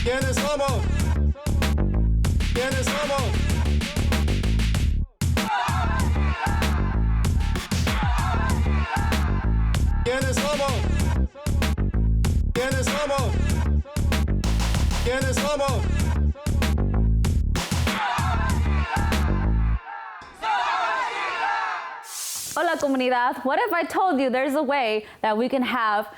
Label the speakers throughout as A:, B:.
A: ¿Quiénes somos? ¿Quiénes somos? ¿Quiénes somos? ¿Quiénes somos? ¿Quiénes somos?
B: Hola comunidad, what if I told you there's a way that we can have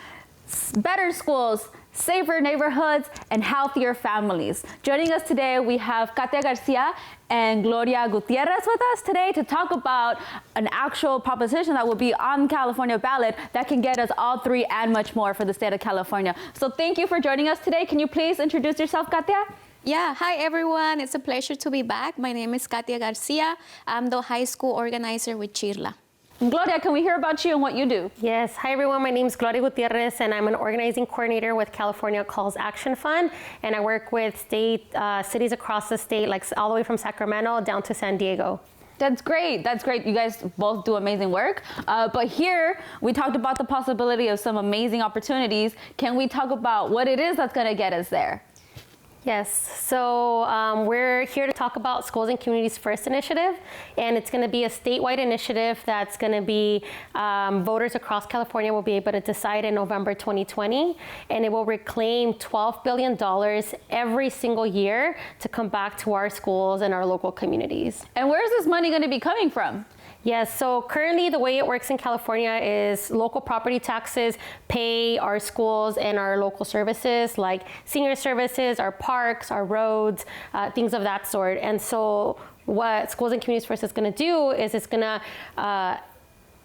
B: better schools, safer neighborhoods, and healthier families? Joining us today, we have Kathia Garcia and Gloria Gutierrez with us today to talk about an actual proposition that will be on California ballot that can get us all three and much more for the state of California. So thank you for joining us today. Can you please introduce yourself, Kathia?
C: Yeah, hi everyone. It's a pleasure to be back. My name is Kathia Garcia. I'm the high school organizer with CHIRLA.
B: Gloria, can we hear about you and what you do?
D: Yes. Hi, everyone. My name is Gloria Gutierrez, and I'm an organizing coordinator with California Calls Action Fund. And I work with cities across the state, like all the way from Sacramento down to San Diego.
B: That's great. That's great. You guys both do amazing work. But here, we talked about the possibility of some amazing opportunities. Can we talk about what it is that's going to get us there?
D: Yes, so we're here to talk about Schools and Communities First initiative, and it's going to be a statewide initiative that's going to be voters across California will be able to decide in November 2020, and it will reclaim $12 billion every single year to come back to our schools and our local communities.
B: And where is this money going to be coming from?
D: Yes, so currently the way it works in California is local property taxes pay our schools and our local services like senior services, our parks, our roads, things of that sort. And so what Schools and Communities First is going to do is it's going to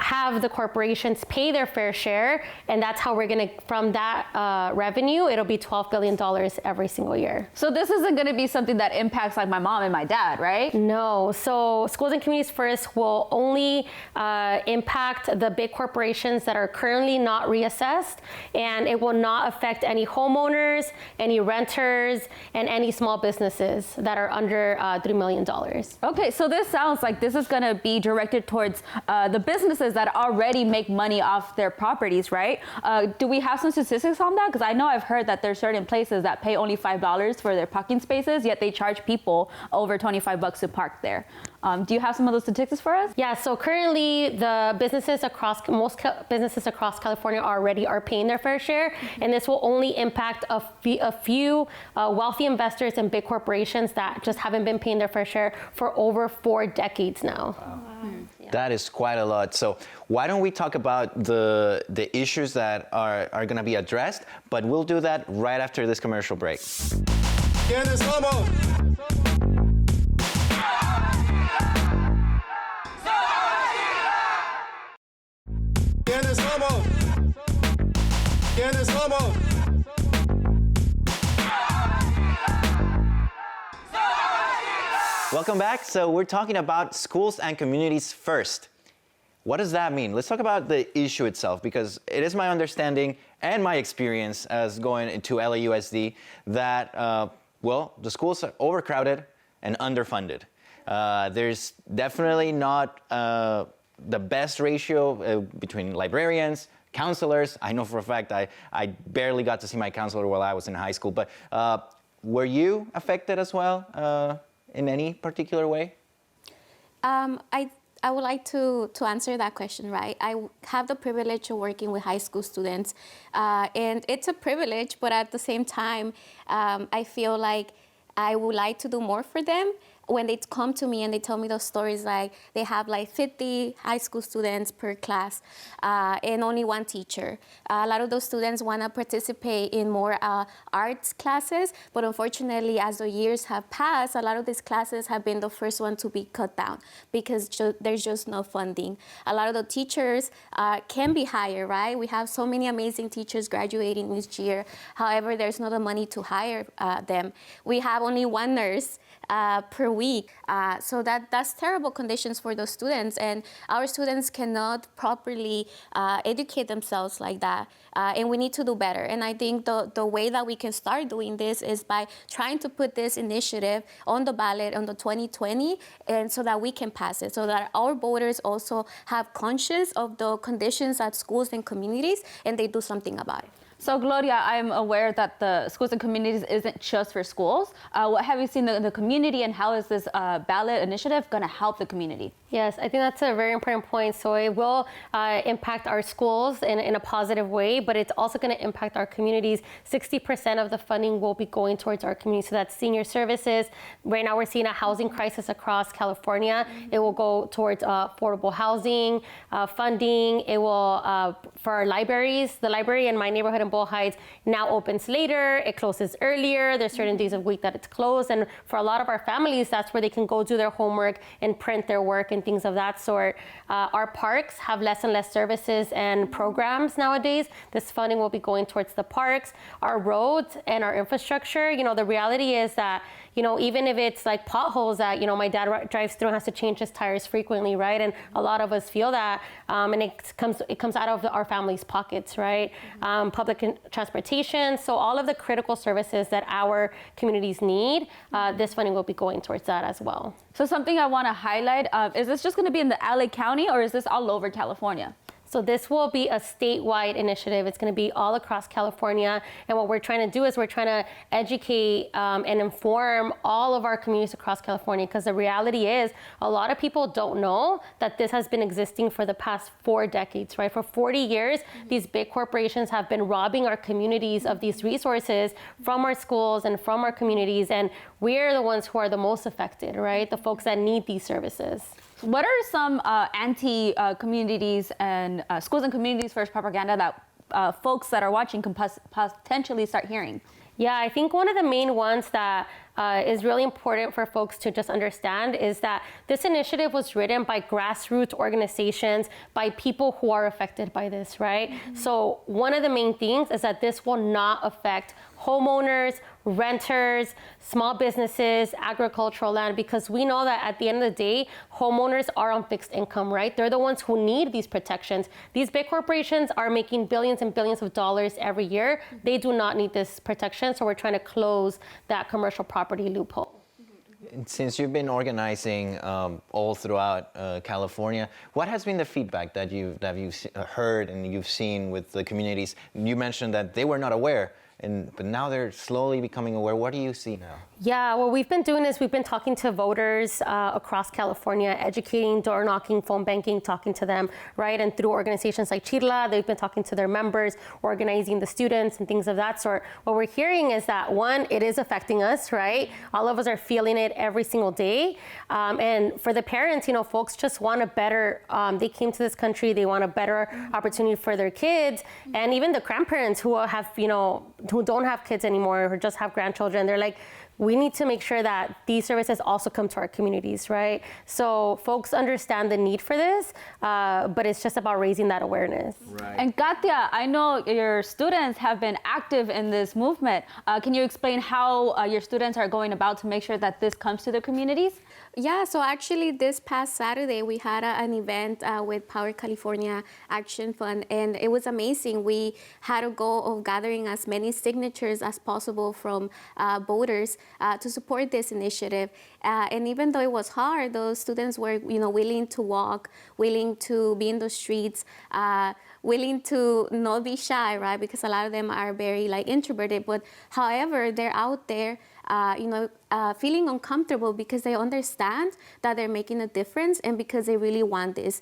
D: have the corporations pay their fair share, and that's how we're going to, from that revenue, it'll be $12 billion every single year.
B: So this isn't going to be something that impacts like my mom and my dad, right?
D: No. So Schools and Communities First will only impact the big corporations that are currently not reassessed, and it will not affect any homeowners, any renters, and any small businesses that are under $3 million.
B: Okay, so this sounds like this is going to be directed towards the businesses that already make money off their properties, right? Do we have some statistics on that? Because I know I've heard that there's certain places that pay only $5 for their parking spaces, yet they charge people over $25 to park there. Do you have some of those statistics for us?
D: Yeah, so currently the businesses across, most businesses across California already are paying their fair share, and this will only impact a few wealthy investors and big corporations that just haven't been paying their fair share for over 4 decades now.
E: Wow. Yeah. That is quite a lot. So why don't we talk about the issues that are going to be addressed, but we'll do that right after this commercial break.
A: ¿Quiénes somos? ¿Quiénes somos? ¿Quiénes somos?
E: Welcome back. So we're talking about schools and communities first. What does that mean? Let's talk about the issue itself, because it is my understanding and my experience as going into LAUSD that, well, the schools are overcrowded and underfunded. There's definitely not the best ratio between librarians, counselors. I know for a fact I barely got to see my counselor while I was in high school, but were you affected as well in any particular way?
C: I would like to answer that question, right? I have the privilege of working with high school students, and it's a privilege, but at the same time, I feel like I would like to do more for them. When they come to me and they tell me those stories, like they have like 50 high school students per class and only one teacher. A lot of those students want to participate in more arts classes, but unfortunately, as the years have passed, a lot of these classes have been the first one to be cut down because there's just no funding. A lot of the teachers can be hired, right? We have so many amazing teachers graduating each year. However, there's not the money to hire them. We have only one nurse per week. So that's terrible conditions for those students, and our students cannot properly educate themselves like that, and we need to do better. And I think the way that we can start doing this is by trying to put this initiative on the ballot on the 2020, and so that we can pass it, so that our voters also have conscious of the conditions at schools and communities, and they do something about it.
B: So Gloria, I'm aware that the schools and communities isn't just for schools. What have you seen in the community, and how is this ballot initiative going to help the community?
D: Yes, I think that's a very important point. So it will impact our schools in a positive way, but it's also going to impact our communities. 60% of the funding will be going towards our community. So that's senior services. Right now we're seeing a housing crisis across California. It will go towards affordable housing, funding. It will, for our libraries, the library in my neighborhood in Boyle Heights now opens later. It closes earlier. There's certain days of the week that it's closed. And for a lot of our families, that's where they can go do their homework and print their work and things of that sort. Our parks have less and less services and programs nowadays. This funding will be going towards the parks, our roads, and our infrastructure. You know, the reality is that, you know, even if it's like potholes that, you know, my dad drives through and has to change his tires frequently, right? And a lot of us feel that, and it comes out of our families' pockets, right? Public transportation, so all of the critical services that our communities need, this funding will be going towards that as well.
B: So something I want to highlight, is this just going to be in the LA County, or is this all over California?
D: So this will be a statewide initiative. It's going to be all across California. And what we're trying to do is we're trying to educate and inform all of our communities across California, because the reality is a lot of people don't know that this has been existing for the past 4 decades, right? For 40 years, these big corporations have been robbing our communities of these resources from our schools and from our communities. And we're the ones who are the most affected, right? The folks that need these services.
B: What are some anti-communities and schools and communities first propaganda that folks that are watching can potentially start hearing?
D: Yeah, I think one of the main ones that is really important for folks to just understand is that this initiative was written by grassroots organizations, by people who are affected by this, right? So one of the main things is that this will not affect homeowners, renters, small businesses, agricultural land, because we know that at the end of the day, homeowners are on fixed income, right? They're the ones who need these protections. These big corporations are making billions and billions of dollars every year. They do not need this protection, so we're trying to close that commercial property loophole.
E: Since you've been organizing all throughout California, what has been the feedback that you've heard and you've seen with the communities? You mentioned that they were not aware, but now they're slowly becoming aware. What do you see now?
D: Yeah, what we've been doing is we've been talking to voters across California, educating, door knocking, phone banking, talking to them, right? And through organizations like CHIRLA, they've been talking to their members, organizing the students and things of that sort. What we're hearing is that, one, it is affecting us, right? All of us are feeling it every single day. And for the parents, you know, folks just want a better, they came to this country, they want a better opportunity for their kids. And even the grandparents who have, you know, who don't have kids anymore, or just have grandchildren, they're like, we need to make sure that these services also come to our communities, right? So folks understand the need for this, but it's just about raising that awareness.
E: Right.
B: And Kathia, I know your students have been active in this movement. Can you explain how your students are going about to make sure that this comes to the communities?
C: Yeah, so actually this past Saturday, we had an event with Power California Action Fund, and it was amazing. We had a goal of gathering as many signatures as possible from voters to support this initiative. And even though it was hard, those students were, you know, willing to walk, willing to be in the streets, willing to not be shy, right? Because a lot of them are very like introverted, but however, they're out there, feeling uncomfortable because they understand that they're making a difference and because they really want this.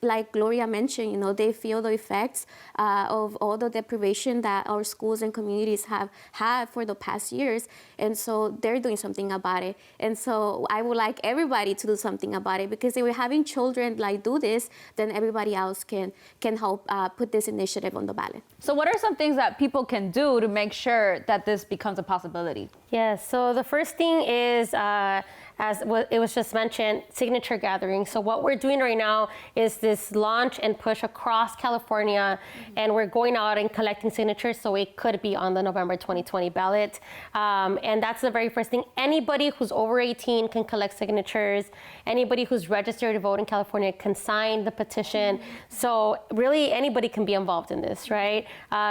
C: Like Gloria mentioned, you know, they feel the effects of all the deprivation that our schools and communities have had for the past years. And so they're doing something about it. And so I would like everybody to do something about it, because if we're having children like do this, then everybody else can help put this initiative on the ballot.
B: So what are some things that people can do to make sure that this becomes a possibility?
D: Yes, so the first thing is, as it was just mentioned, signature gathering. So what we're doing right now is this launch and push across California, and we're going out and collecting signatures so it could be on the November 2020 ballot. And that's the very first thing. Anybody who's over 18 can collect signatures. Anybody who's registered to vote in California can sign the petition. So really anybody can be involved in this, right?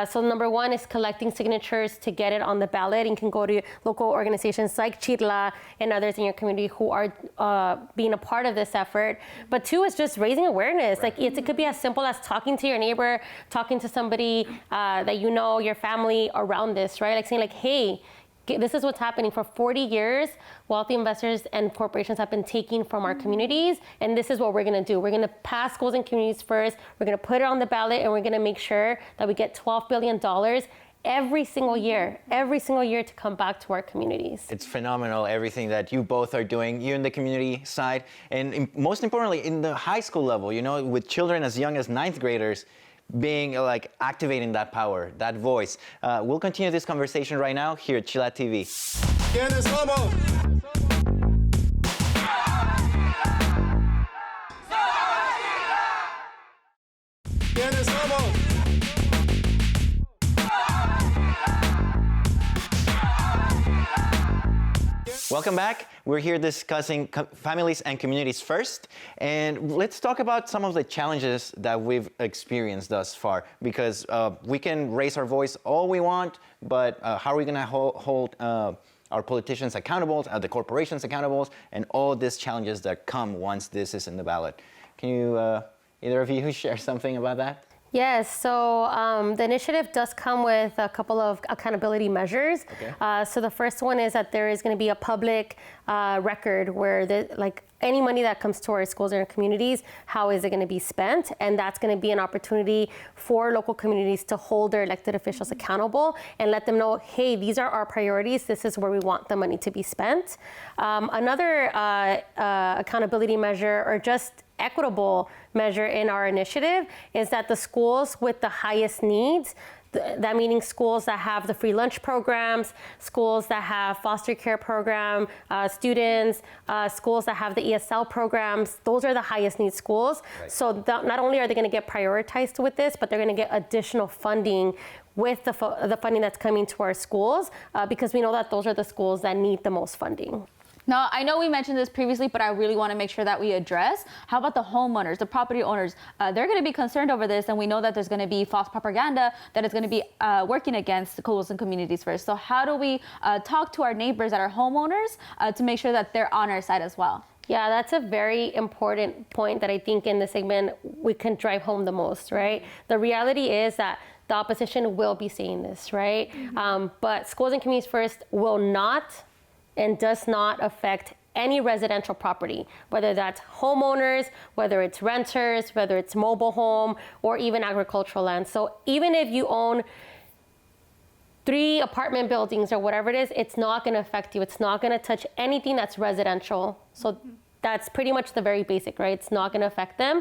D: So number one is collecting signatures to get it on the ballot. You can go to local organizations like CHIRLA and others in your community community who are being a part of this effort. But two is just raising awareness. Like it could be as simple as talking to your neighbor, talking to somebody that you know, your family around this, right? Like saying like, hey, this is what's happening. For 40 years, wealthy investors and corporations have been taking from our communities, and this is what we're going to do. We're going to pass schools and communities first. We're going to put it on the ballot, and we're going to make sure that we get $12 billion every single year to come back to our communities.
E: It's phenomenal, everything that you both are doing, you in the community side, and most importantly, in the high school level, you know, with children as young as 9th graders, being like activating that power, that voice. We'll continue this conversation right now here at CHIRLA TV.
A: ¿Quiénes somos? ¿Quiénes somos?
E: Welcome back. We're here discussing families and communities first. And let's talk about some of the challenges that we've experienced thus far, because we can raise our voice all we want, but how are we going to hold our politicians accountable, the corporations accountable, and all these challenges that come once this is in the ballot? Can you, either of you, share something about that?
D: Yes, so the initiative does come with a couple of accountability measures.
E: Okay.
D: So the first one is that there is going to be a public record where any money that comes to our schools and our communities, how is it going to be spent? And that's going to be an opportunity for local communities to hold their elected officials accountable and let them know, hey, these are our priorities. This is where we want the money to be spent. Another accountability measure, or just equitable measure in our initiative, is that the schools with the highest needs, that meaning schools that have the free lunch programs, schools that have foster care program, students, schools that have the ESL programs, those are the highest need schools. Right. So not only are they going to get prioritized with this, but they're going to get additional funding with the funding that's coming to our schools, because we know that those are the schools that need the most funding.
B: Now, I know we mentioned this previously, but I really want to make sure that we address, how about the homeowners, the property owners? They're going to be concerned over this, and we know that there's going to be false propaganda that is going to be working against schools and communities first. So how do we talk to our neighbors that are homeowners to make sure that they're on our side as well?
D: Yeah, that's a very important point that I think in this segment we can drive home the most, right? The reality is that the opposition will be saying this, right? Mm-hmm. But schools and communities first will not and does not affect any residential property, whether that's homeowners, whether it's renters, whether it's mobile home, or even agricultural land. So even if you own 3 apartment buildings or whatever it is, it's not going to affect you. It's not going to touch anything that's residential. So that's pretty much the very basic, right? It's not going to affect them.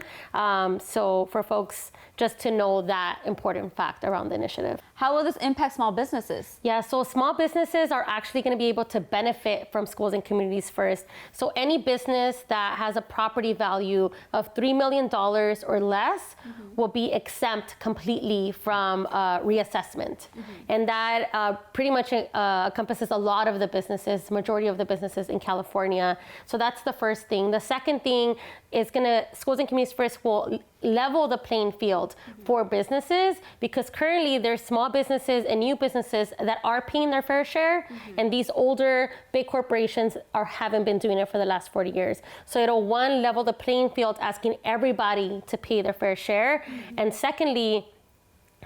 D: So for folks, just to know that important fact around the initiative.
B: How will this impact small businesses?
D: Yeah, so small businesses are actually going to be able to benefit from schools and communities first. So any business that has a property value of $3 million or less will be exempt completely from reassessment. And that pretty much encompasses a lot of the businesses, majority of the businesses in California. So that's the first thing. The second thing is schools and communities first will level the playing field for businesses, because currently there's small businesses and new businesses that are paying their fair share, and these older big corporations haven't been doing it for the last 40 years. So it'll level the playing field, asking everybody to pay their fair share, and secondly,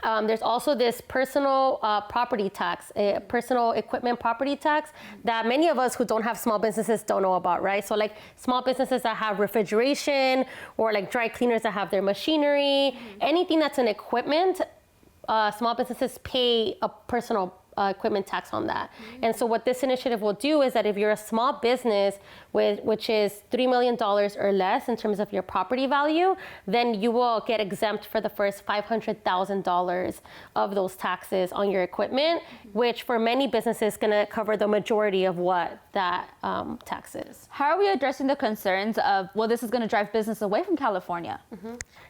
D: there's also this personal property tax, personal equipment property tax that many of us who don't have small businesses don't know about, right? So like small businesses that have refrigeration, or like dry cleaners that have their machinery, anything that's an equipment, small businesses pay a personal equipment tax on that. And so what this initiative will do is that if you're a small business which is $3 million or less in terms of your property value, then you will get exempt for the first $500,000 of those taxes on your equipment, which for many businesses is going to cover the majority of what that tax is.
B: How are we addressing the concerns of, well, this is going to drive business away from California?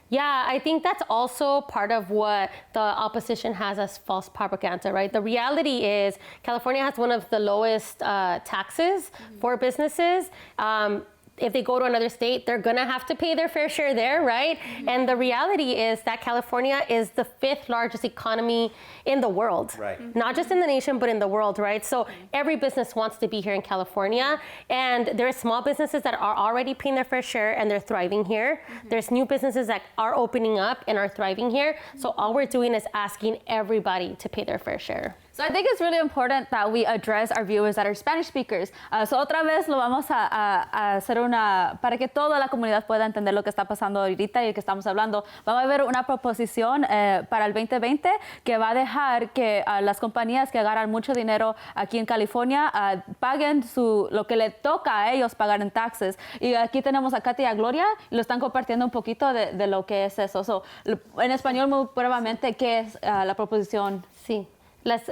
B: Yeah, I think that's also part of what the opposition has as false propaganda, right? The reality is California has one of the lowest taxes for businesses.
D: if they go to another state, they're gonna have to pay their fair share there, right? And the reality is that California is the 5th largest economy in the world.
E: Right.
D: Not just in the nation, but in the world, right? So every business wants to be here in California. And there are small businesses that are already paying their fair share and they're thriving here. There's new businesses that are opening up and are thriving here. So all we're doing is asking everybody to pay their fair share.
B: So I think it's really important that we address our viewers that are Spanish speakers. So otra vez lo vamos a hacer para que toda la comunidad pueda entender lo que está pasando ahorita y que estamos hablando. Vamos a ver una proposición para el 2020 que va a dejar que las compañías que agarran mucho dinero aquí en California paguen lo que le toca a ellos pagar en taxes. Y aquí tenemos a Kathia y a Gloria y lo están compartiendo un poquito de lo que es eso. So, en español muy brevemente, ¿qué es la proposición?
D: Sí.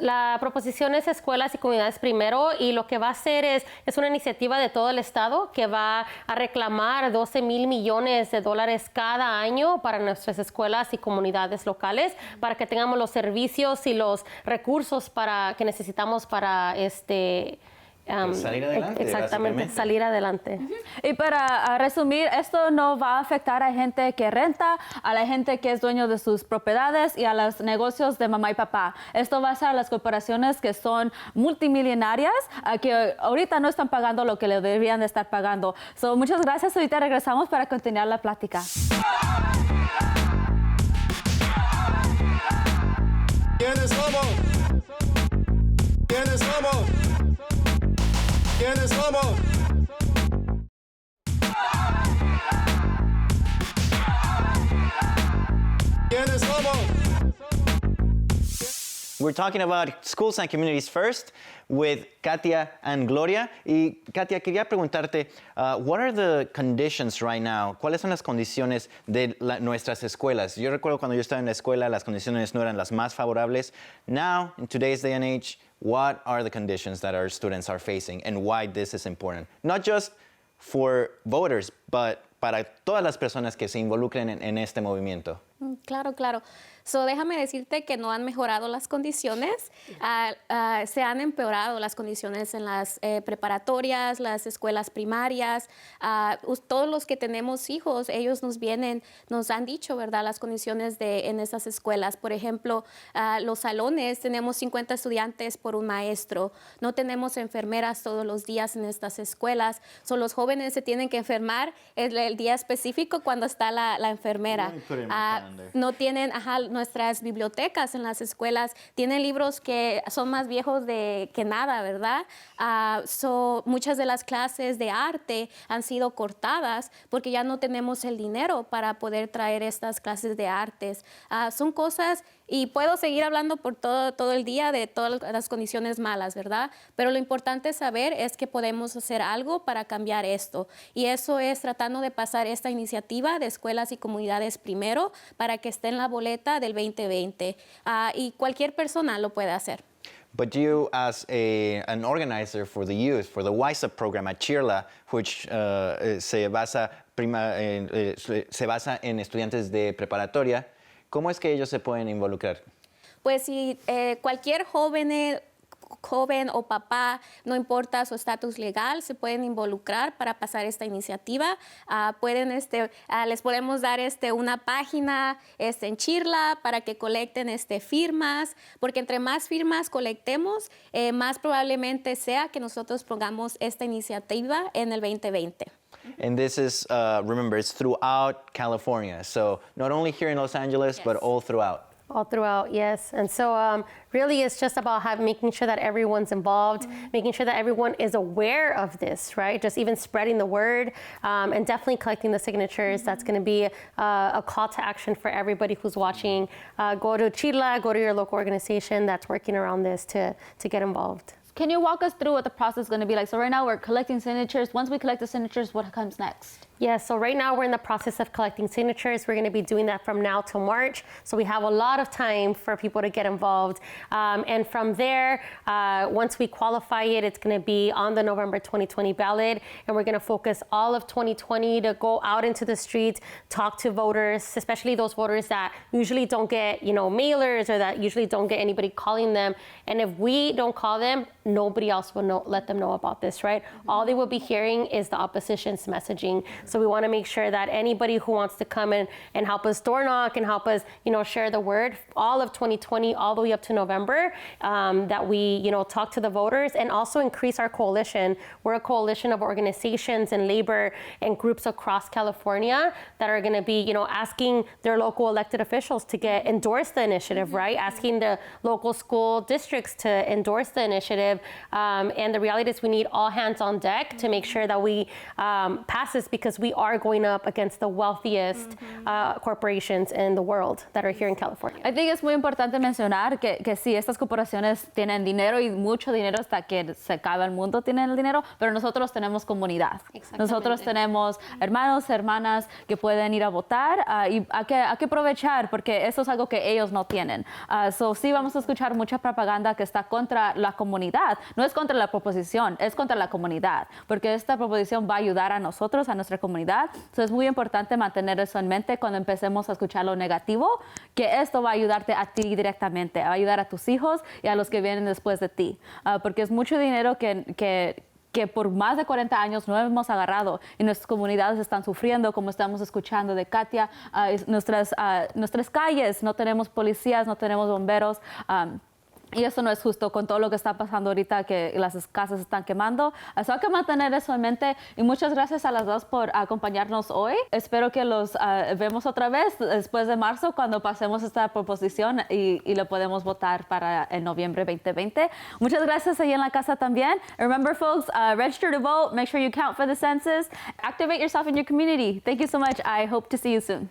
D: La proposición es escuelas y comunidades primero, y lo que va a hacer es una iniciativa de todo el estado que va a reclamar 12 mil millones de dólares cada año para nuestras escuelas y comunidades locales, para que tengamos los servicios y los recursos que necesitamos para
E: salir adelante.
D: Exactamente, salir adelante.
B: Y para resumir, esto no va a afectar a gente que renta, a la gente que es dueño de sus propiedades y a los negocios de mamá y papá. Esto va a ser a las corporaciones que son multimillonarias, que ahorita no están pagando lo que le deberían de estar pagando. So, muchas gracias. Ahorita regresamos para continuar la plática.
A: ¿Quiénes somos? ¿Quiénes somos? ¿Quiénes somos? ¿Quiénes somos?
E: We're talking about schools and communities first with Kathia and Gloria. Y Kathia, quería preguntarte, what are the conditions right now? ¿Cuáles son las condiciones de nuestras escuelas? Yo recuerdo cuando yo estaba en la escuela, las condiciones no eran las más favorables. Now, in today's day and age, what are the conditions that our students are facing and why this is important? Not just for voters, but para todas las personas que se involucren en este movimiento.
C: Claro, claro. So, déjame decirte que no han mejorado las condiciones, se han empeorado las condiciones en las preparatorias, las escuelas primarias. Todos los que tenemos hijos, ellos nos han dicho, ¿verdad?, las condiciones en esas escuelas. Por ejemplo, los salones, tenemos 50 estudiantes por un maestro. No tenemos enfermeras todos los días en estas escuelas. So, los jóvenes se tienen que enfermar el día específico cuando está la enfermera. No tienen, nuestras bibliotecas en las escuelas tienen libros que son más viejos que nada, ¿verdad? Muchas de las clases de arte han sido cortadas porque ya no tenemos el dinero para poder traer estas clases de artes. Son cosas, y puedo seguir hablando por todo el día de todas las condiciones malas, ¿verdad? Pero lo importante saber es que podemos hacer algo para cambiar esto. Y eso es tratando de pasar esta iniciativa de escuelas y comunidades primero para que esté en la boleta del 2020. Y cualquier persona lo puede hacer.
E: But you, as an organizer for the youth, for the WISE Up program at CHIRLA, which se basa en estudiantes de preparatoria, ¿cómo es que ellos se pueden involucrar?
C: Pues si cualquier joven o papá, no importa su estatus legal, se pueden involucrar para pasar esta iniciativa. Les podemos dar una página en CHIRLA para que colecten firmas, porque entre más firmas colectemos, más probablemente sea que nosotros pongamos esta iniciativa en el 2020.
E: And this is, remember, it's throughout California. So not only here in Los Angeles,
C: Yes.
E: but all throughout.
D: All throughout, yes. And so really it's just about making sure that everyone's involved, making sure that everyone is aware of this, right? Just even spreading the word and definitely collecting the signatures. That's going to be a call to action for everybody who's watching. Go to CHIRLA, go to your local organization that's working around this to get involved.
B: Can you walk us through what the process is going to be like? So right now we're collecting signatures. Once we collect the signatures, what comes next?
D: Yeah, so right now we're in the process of collecting signatures. We're going to be doing that from now till March. So we have a lot of time for people to get involved. And from there, once we qualify it, it's going to be on the November 2020 ballot. And we're going to focus all of 2020 to go out into the streets, talk to voters, especially those voters that usually don't get, mailers or that usually don't get anybody calling them. And if we don't call them, nobody else will let them know about this, right? All they will be hearing is the opposition's messaging. So we want to make sure that anybody who wants to come in and help us door knock and help us, share the word, all of 2020, all the way up to November, that we, talk to the voters and also increase our coalition. We're a coalition of organizations and labor and groups across California that are going to be, asking their local elected officials to endorse the initiative, right? Asking the local school districts to endorse the initiative. And the reality is we need all hands on deck to make sure that we pass this, because we are going up against the wealthiest corporations in the world that are here in California.
B: I think es muy importante mencionar que sí, estas corporaciones tienen dinero y mucho dinero hasta que se acaba el mundo tienen el dinero, pero nosotros tenemos comunidad. Nosotros tenemos hermanos, hermanas que pueden ir a votar y hay que aprovechar porque eso es algo que ellos no tienen. Sí vamos a escuchar mucha propaganda que está contra la comunidad. No es contra la proposición, es contra la comunidad, porque esta proposición va a ayudar a nosotros, a nuestra comunidad. Entonces es muy importante mantener eso en mente cuando empecemos a escuchar lo negativo, que esto va a ayudarte a ti directamente, va a ayudar a tus hijos y a los que vienen después de ti, porque es mucho dinero que por más de 40 años no hemos agarrado y nuestras comunidades están sufriendo, como estamos escuchando de Kathia. Nuestras calles, no tenemos policías, no tenemos bomberos. Y eso no es justo con todo lo que está pasando ahorita, que las casas están quemando. Hay que mantener eso en mente. Y muchas gracias a las dos por acompañarnos hoy. Espero que los vemos otra vez después de marzo, cuando pasemos esta proposición y lo podemos votar para el noviembre 2020. Muchas gracias ahí en la casa también. Remember, folks, register to vote. Make sure you count for the census. Activate yourself in your community. Thank you so much. I hope to see you soon.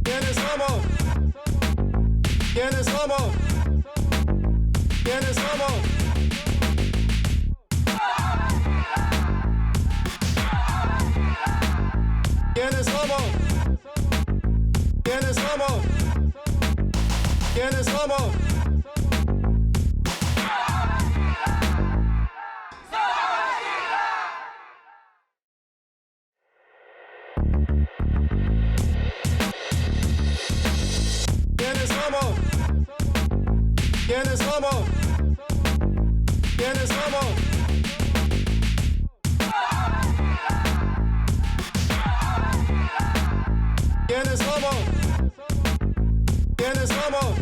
A: ¿Quiénes somos? ¿Quiénes somos? ¿Quiénes somos? ¿Quiénes somos? ¿Quiénes somos? ¿Quiénes somos? ¿Quiénes somos? ¿Quiénes somos? ¿Quiénes somos? ¿Quiénes somos?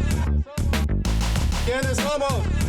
A: ¿Quiénes somos?